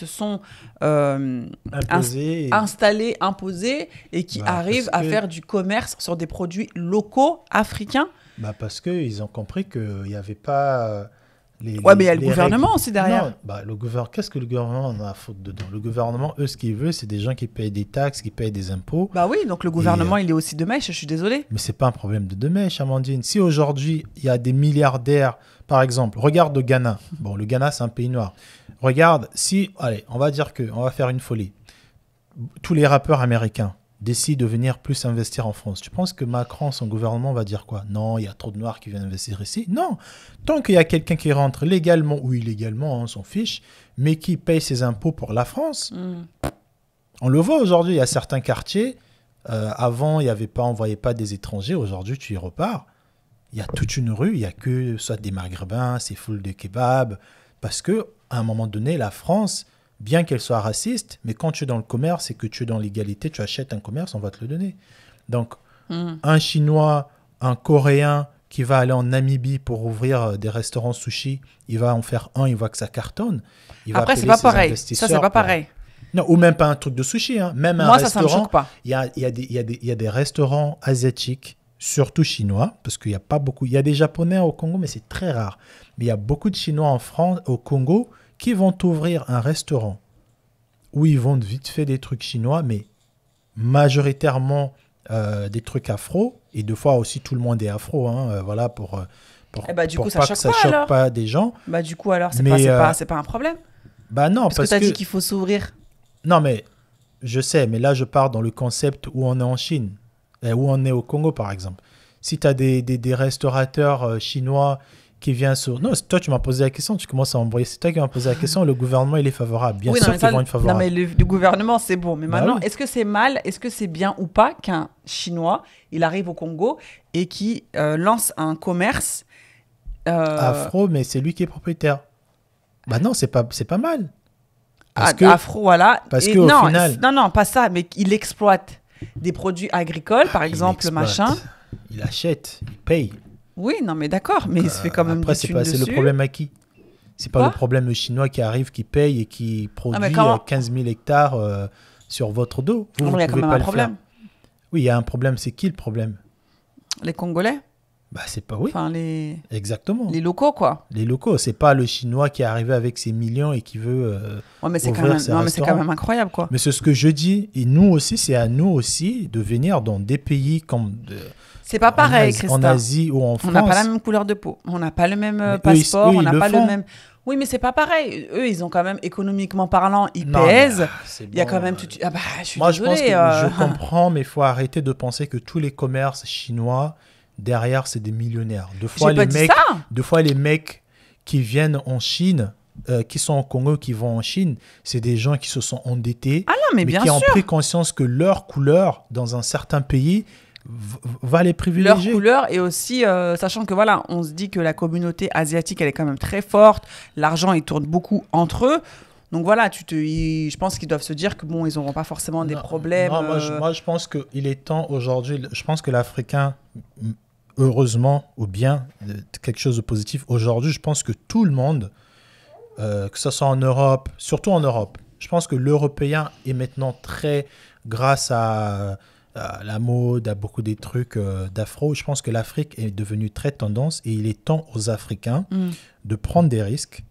sont installés, imposés et qui arrivent à faire du commerce sur des produits locaux africains? Parce qu'ils ont compris qu'il n'y avait pas... mais il y a le gouvernement aussi derrière. Non, qu'est-ce que le gouvernement en a à foutre dedans? Le gouvernement, eux, ce qu'ils veulent, c'est des gens qui payent des taxes, qui payent des impôts. Bah oui, donc le gouvernement, il est aussi de mèche, je suis désolée. Mais c'est pas un problème de mèche, Amandine. Si aujourd'hui, il y a des milliardaires, par exemple, regarde le Ghana. Bon, le Ghana, c'est un pays noir. Regarde, allez, on va dire on va faire une folie. Tous les rappeurs américains décident de venir plus investir en France. Tu penses que Macron, son gouvernement, va dire quoi? Non, il y a trop de Noirs qui viennent investir ici. Non, tant qu'il y a quelqu'un qui rentre légalement ou illégalement, on s'en fiche, mais qui paye ses impôts pour la France. On le voit aujourd'hui, il y a certains quartiers, avant, on voyait pas des étrangers, aujourd'hui, tu y repars. Il y a toute une rue, il y a que soit des Maghrébins, c'est full de kebabs, parce que à un moment donné, la France... bien qu'elle soit raciste, mais quand tu es dans le commerce et que tu es dans l'égalité, tu achètes un commerce, on va te le donner. Donc, un Chinois, un Coréen qui va aller en Namibie pour ouvrir des restaurants sushi, il va en faire il voit que ça cartonne. Après, c'est pas pareil. Ça, c'est pas pareil. Non, ou même pas un truc de sushi. Hein. Même moi, un restaurant, ça me choque pas. Il y a des restaurants asiatiques, surtout chinois, parce qu'il y a pas beaucoup. Il y a des Japonais au Congo, mais c'est très rare. Mais il y a beaucoup de Chinois en France, au Congo, qui vont ouvrir un restaurant où ils vendent vite fait des trucs chinois, mais majoritairement des trucs afro, et deux fois aussi tout le monde est afro, hein, voilà, pour du coup, ça pas choque que ça pas, choque alors. pas des gens. Du coup, alors, c'est Mais, pas un problème. Bah non, Parce que tu as dit qu'il faut s'ouvrir. Non, mais je sais, mais là, je pars dans le concept où on est en Chine, où on est au Congo, par exemple. Si tu as des restaurateurs chinois qui viennent sur... Non, toi, tu m'as posé la question, tu commences à embrouiller. C'est toi qui m'as posé la question, le gouvernement, il est favorable. Bien sûr qu'ils vont être favorables. Non, mais le gouvernement, c'est bon. Mais maintenant, oui. est-ce que c'est mal, est-ce que c'est bien ou pas qu'un Chinois, il arrive au Congo et qui lance un commerce afro, mais c'est lui qui est propriétaire. Bah non, c'est pas mal. Afro, voilà. Parce qu'au final... Non, pas ça, mais il exploite des produits agricoles, par exemple, machin. Il achète, il paye. Oui, non, mais d'accord, mais il se fait quand même après, des thunes dessus. c'est le problème à qui? C'est pas le problème chinois qui arrive, qui paye et qui produit 15 000 hectares sur votre dos. Vous il y a quand même un problème. Oui, il y a un problème. C'est qui le problème? Les Congolais? Bah, c'est pas, oui. Enfin, Exactement. Les locaux, quoi. Les locaux. C'est pas le Chinois qui est arrivé avec ses millions et qui veut mais c'est ouvrir ses restaurants. mais c'est quand même incroyable, quoi. Mais c'est ce que je dis. Et nous aussi, c'est à nous aussi de venir dans des pays comme... C'est pas pareil, Christophe. En Asie ou en France. On n'a pas la même couleur de peau. On n'a pas le même passeport. On n'a pas le même... Oui, mais c'est pas pareil. Eux, ils ont quand même, économiquement parlant, ils pèsent. Il y a quand même... je suis moi, désolée. Je pense que je comprends, mais il faut arrêter de penser que tous les commerces chinois, derrière, c'est des millionnaires. Deux fois, les mecs qui viennent en Chine, qui sont au Congo, qui vont en Chine, c'est des gens qui se sont endettés, mais bien qui sûr. ont pris conscience que leur couleur, dans un certain pays... va les privilégier. Leur couleur et aussi, sachant que voilà, on se dit que la communauté asiatique, elle est quand même très forte. L'argent, il tourne beaucoup entre eux. Donc voilà, je pense qu'ils doivent se dire que bon, ils n'auront pas forcément des problèmes. Non, moi, je pense qu'il est temps aujourd'hui. Je pense que l'Africain, heureusement ou bien, quelque chose de positif. Aujourd'hui, je pense que tout le monde, que ce soit en Europe, surtout en Europe, je pense que l'Européen est maintenant très, grâce à la mode, à beaucoup des trucs d'afro. Je pense que l'Afrique est devenue très tendance et il est temps aux Africains de prendre des risques,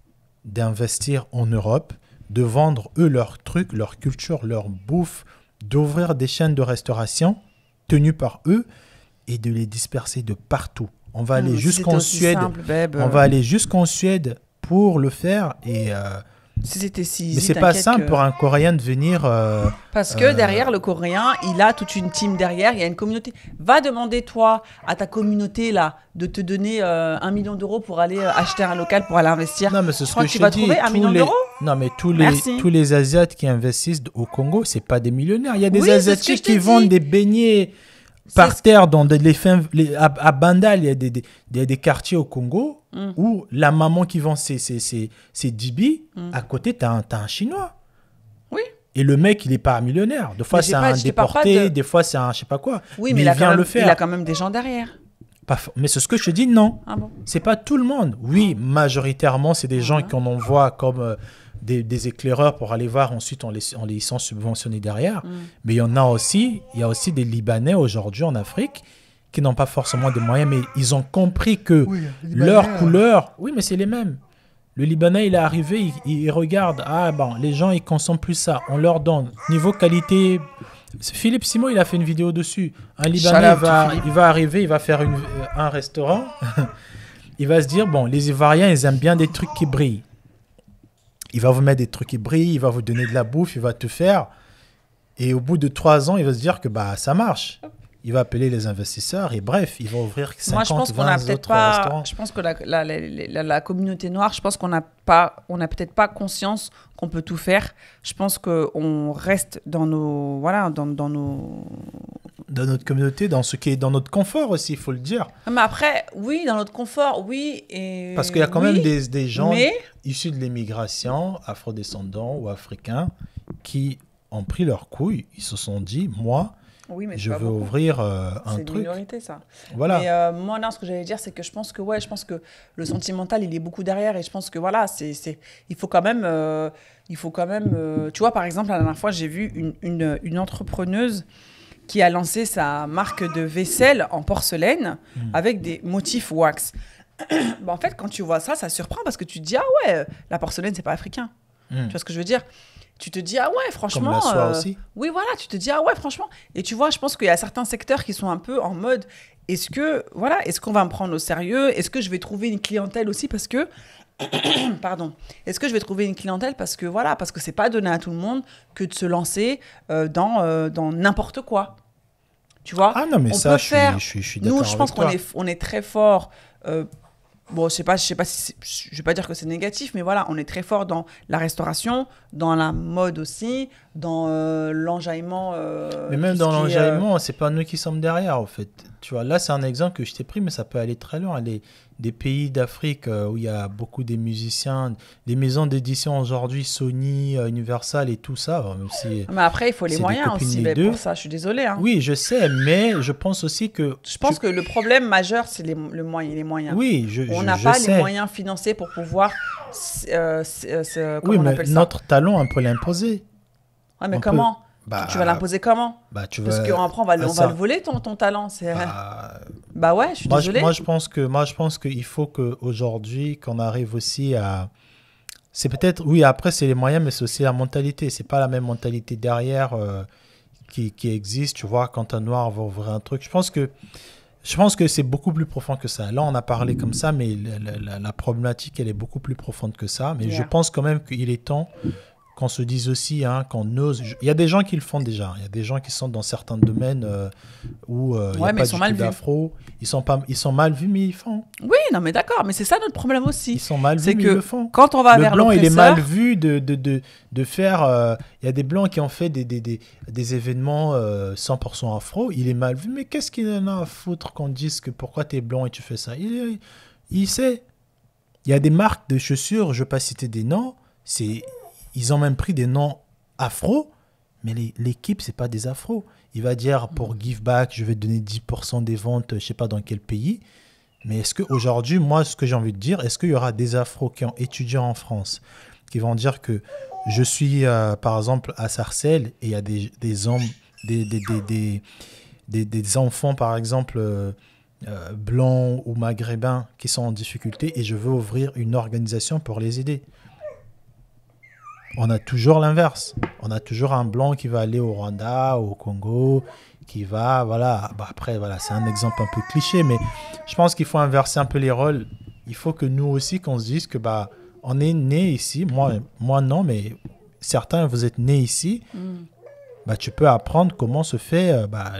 d'investir en Europe, de vendre eux leurs trucs, leur culture, leur bouffe, d'ouvrir des chaînes de restauration tenues par eux et de les disperser de partout. On va aller jusqu'en Suède. On va aller jusqu'en Suède pour le faire et... Si c'était si mais c'est pas simple pour un Coréen de venir... Parce que derrière, le Coréen, il a toute une team derrière, il y a une communauté. Va demander, toi, à ta communauté, là, de te donner 1 million d'euros pour aller acheter un local, pour aller investir. Non, mais c'est ce que tu vas trouver 1 million d'euros. Non, mais tous les Asiates qui investissent au Congo, c'est pas des millionnaires. Il y a des Asiatiques qui vendent des beignets par terre dans à Bandal. Il y a des quartiers au Congo où la maman qui vend ses dibis, à côté, t'as un Chinois. Oui. Et le mec, il n'est pas un millionnaire. Des fois, c'est un déporté, des fois, c'est un je sais pas quoi. Oui, mais il vient le faire. Il a quand même des gens derrière. Mais c'est ce que je te dis, non. Ah bon? C'est pas tout le monde. Oui, majoritairement, c'est des gens qu'on envoie comme des éclaireurs pour aller voir ensuite en les sans subventionner derrière. Mais il y a aussi des Libanais aujourd'hui en Afrique qui n'ont pas forcément des moyens, mais ils ont compris que leur couleur... Oui, mais c'est les mêmes. Le Libanais, il est arrivé, il regarde, les gens, ils consomment plus ça. On leur donne. Niveau qualité... Philippe Simon, il a fait une vidéo dessus. Un Libanais, il va arriver, il va faire un restaurant. Il va se dire, les Ivoiriens, ils aiment bien des trucs qui brillent. Il va vous mettre des trucs qui brillent, il va vous donner de la bouffe, il va te faire. Et au bout de 3 ans, il va se dire que ça marche. Il va appeler les investisseurs et bref, il va ouvrir 50, 20 autres restaurants. Je pense que la communauté noire, je pense qu'on n'a peut-être pas conscience qu'on peut tout faire. Je pense qu'on reste dans nos... Dans notre communauté, dans ce qui est dans notre confort aussi, il faut le dire. Mais après, oui, dans notre confort, oui. Parce qu'il y a quand même des gens issus de l'immigration, afrodescendants ou africains, qui ont pris leur couille. Ils se sont dit, moi... Oui, mais je veux ouvrir un truc. C'est une minorité, ça. Voilà. Mais moi, non, ce que j'allais dire, c'est que je pense que le sentimental, il est beaucoup derrière. Et je pense que, voilà, il faut quand même... tu vois, par exemple, la dernière fois, j'ai vu une entrepreneuse qui a lancé sa marque de vaisselle en porcelaine avec des motifs wax. Bah, en fait, quand tu vois ça, ça surprend parce que tu te dis, ah ouais, la porcelaine, c'est pas africain. Tu vois ce que je veux dire? Tu te dis, ah ouais, Comme franchement. la soie aussi. Oui, voilà, tu te dis, ah ouais, franchement. Et tu vois, je pense qu'il y a certains secteurs qui sont un peu en mode, est-ce qu'on va me prendre au sérieux? Est-ce que je vais trouver une clientèle aussi? Parce que, pardon, est-ce que je vais trouver une clientèle parce que, voilà, parce que c'est pas donné à tout le monde que de se lancer dans n'importe quoi. Tu vois? Ah non, mais On ça, peut je faire. suis Nous, d'accord je avec pense toi. on est très fort. Bon, je sais pas si je vais pas dire que c'est négatif, mais voilà, on est très fort dans la restauration, dans la mode aussi, dans l'enjaillement, Mais tout même ce dans qui est. l'enjaillement, c'est pas nous qui sommes derrière, en fait. Tu vois, là, c'est un exemple que je t'ai pris, mais ça peut aller très loin. Des pays d'Afrique où il y a beaucoup des musiciens, des maisons d'édition aujourd'hui, Sony, Universal et tout ça, même si Mais après, il faut les c'est des moyens copines aussi. les Ben, deux. pour ça, je suis désolée. Hein. Oui, je sais, mais je pense aussi que... Je pense que le problème majeur, c'est les moyens. Les moyens. Oui, On n'a je pas les sais. moyens financiers pour pouvoir. Oui, Comment on mais appelle ça? notre talent, on peut l'imposer. Ouais, mais On peut... comment? Bah, Tu vas l'imposer comment? bah, tu Parce vas... qu'après, on va le voler, ton talent. Bah, Bah ouais, je suis désolée. moi, je pense qu'il faut qu'aujourd'hui, qu'on arrive aussi à... C'est peut-être... Oui, après, c'est les moyens, mais c'est aussi la mentalité. C'est pas la même mentalité derrière qui existe, tu vois, quand un noir va ouvrir un truc. Je pense que c'est beaucoup plus profond que ça. Là, on a parlé comme ça, mais la problématique, elle est beaucoup plus profonde que ça. Mais je Yeah. pense quand même qu'il est temps qu'on se dise aussi, hein, qu'on ose. Il y a des gens qui le font déjà. Il y a des gens qui sont dans certains domaines où il n'y Ouais, a mais pas ils sont du mal tout vus. d'afro. Ils sont mal vus, mais ils font. Oui, non, mais d'accord, mais c'est ça notre problème Ils aussi. sont mal C'est vus, mais que ils le font. quand on va Le vers blanc, il est l'oppresseur, mal vu de faire... Il y a des blancs qui ont fait des événements 100% afro. Il est mal vu. Mais qu'est-ce qu'il en a à foutre qu'on dise que pourquoi tu es blanc et tu fais ça? Il sait. Il y a des marques de chaussures, je ne vais pas citer des noms. Ils ont même pris des noms afro, mais l'équipe, ce n'est pas des afros. Il va dire pour give back, je vais donner 10% des ventes, je ne sais pas dans quel pays. Mais est-ce qu'aujourd'hui, moi, ce que j'ai envie de dire, est-ce qu'il y aura des afros qui ont étudié en France, qui vont dire que je suis, par exemple, à Sarcelles, et il y a des hommes, des enfants, par exemple, blancs ou maghrébins qui sont en difficulté, et je veux ouvrir une organisation pour les aider. On a toujours l'inverse. On a toujours un blanc qui va aller au Rwanda, au Congo, qui va, voilà. Bah après, voilà, c'est un exemple un peu cliché, mais je pense qu'il faut inverser un peu les rôles. Il faut que nous aussi, qu'on se dise que bah, on est né ici. Moi non, mais certains, vous êtes nés ici. Bah, tu peux apprendre comment se fait la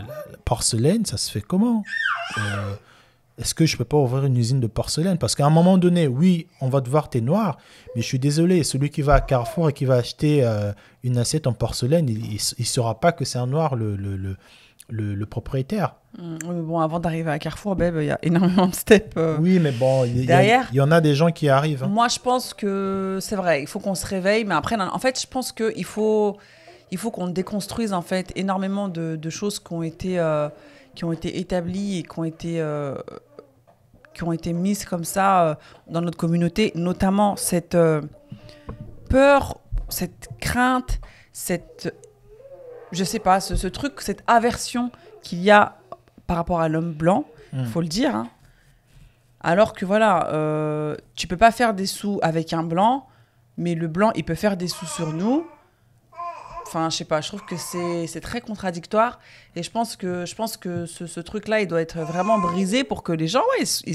porcelaine. Ça se fait comment? Est-ce que je peux pas ouvrir une usine de porcelaine? Parce qu'à un moment donné, oui, on va te voir, t'es noir, mais je suis désolé, celui qui va à Carrefour et qui va acheter une assiette en porcelaine, il saura pas que c'est un noir le propriétaire. oui, mais bon, avant d'arriver à Carrefour, il y a énormément de steps Oui, mais bon, derrière. il y en a des gens qui arrivent. Hein. Moi, je pense que c'est vrai, il faut qu'on se réveille, mais après, en fait, je pense qu'il faut qu'on déconstruise en fait énormément de choses qui ont été établies et qui ont été mises comme ça dans notre communauté, notamment cette peur, cette crainte, je sais pas, ce truc, cette aversion qu'il y a par rapport à l'homme blanc, faut le dire. Hein. Alors que voilà, tu peux pas faire des sous avec un blanc, mais le blanc, il peut faire des sous sur nous. Enfin, je sais pas, je trouve que c'est très contradictoire. Et je pense que ce truc-là, il doit être vraiment brisé pour que les gens, ouais, ils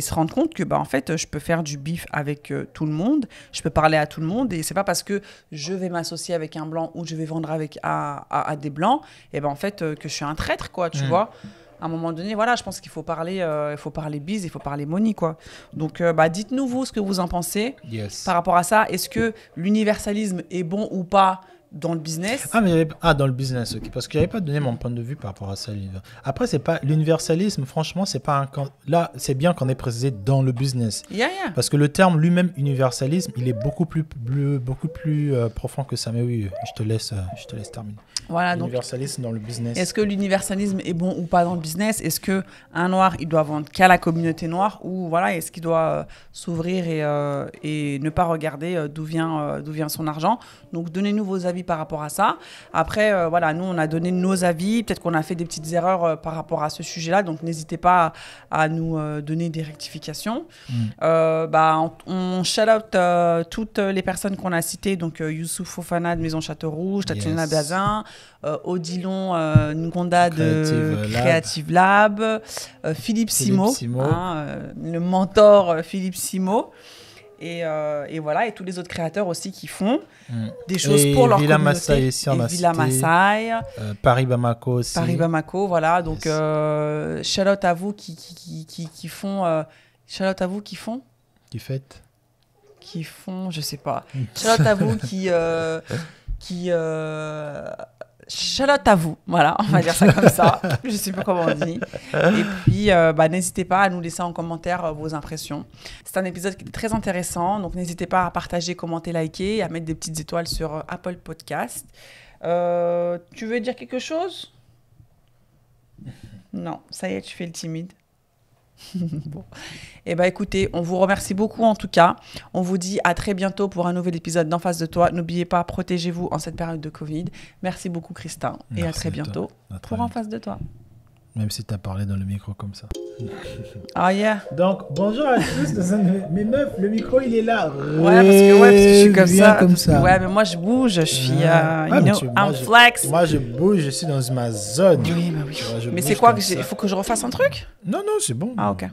se rendent compte que, bah, en fait, je peux faire du bif avec tout le monde. Je peux parler à tout le monde. Et c'est pas parce que je vais m'associer avec un blanc ou je vais vendre à des blancs, et ben, en fait, que je suis un traître, quoi, tu vois. À un moment donné, voilà, je pense qu'il faut parler bise, il faut parler money, quoi. Donc, dites-nous, vous, ce que vous en pensez par rapport à ça. Est-ce que l'universalisme est bon ou pas dans le business? Dans le business, ok. Parce que j'avais pas donné mon point de vue par rapport à ça. Après, c'est pas l'universalisme. Franchement, c'est pas là. C'est bien qu'on ait précisé dans le business. Yeah. Parce que le terme lui-même universalisme, il est beaucoup plus profond que ça. Mais oui, je te laisse terminer. Voilà, donc, l'universalisme dans le business. est-ce que l'universalisme est bon ou pas dans le business? Est-ce que un noir, il doit vendre qu'à la communauté noire, ou voilà, est-ce qu'il doit s'ouvrir et ne pas regarder d'où vient son argent? Donc, donnez-nous vos avis par rapport à ça. Après, voilà, nous, on a donné nos avis. Peut-être qu'on a fait des petites erreurs par rapport à ce sujet-là. Donc, n'hésitez pas à nous donner des rectifications. On shout-out toutes les personnes qu'on a citées. Donc, Youssouf Fofana de Maison Château-Rouge, Tatiana Bazin, Odilon Ngonda de Creative Lab, Philippe Simo. Le mentor Philippe Simo. Et voilà, et tous les autres créateurs aussi qui font des choses pour leur Villa communauté. Massaï aussi, on a Villa cité. Massaï. Paris Bamako aussi. Paris Bamako, voilà. Donc, shout out à vous qui font... shout out à vous qui font Qui font, je sais pas. Shout out à vous shout out à vous, voilà, on va dire ça comme ça. Je sais pas comment on dit. Et puis, n'hésitez pas à nous laisser en commentaire vos impressions. C'est un épisode qui est très intéressant, donc n'hésitez pas à partager, commenter, liker, à mettre des petites étoiles sur Apple Podcast. Tu veux dire quelque chose? Non, ça y est, tu fais le timide. Bon. Écoutez, on vous remercie beaucoup en tout cas. On vous dit à très bientôt pour un nouvel épisode d'En face de toi. N'oubliez pas, protégez-vous en cette période de Covid. Merci beaucoup Christin et à très bientôt pour En face de toi. Même si tu as parlé dans le micro comme ça. Ah yeah. Donc, bonjour à tous. Mais meuf, le micro, il est là. Ouais, parce que je suis comme ça. ça. Ouais, mais moi, je bouge. Je suis, I'm flex. Moi, je bouge. Je suis dans ma zone. Oui, mais oui. Ouais, mais c'est quoi il faut que je refasse un truc? Non, c'est bon. Ah, ok.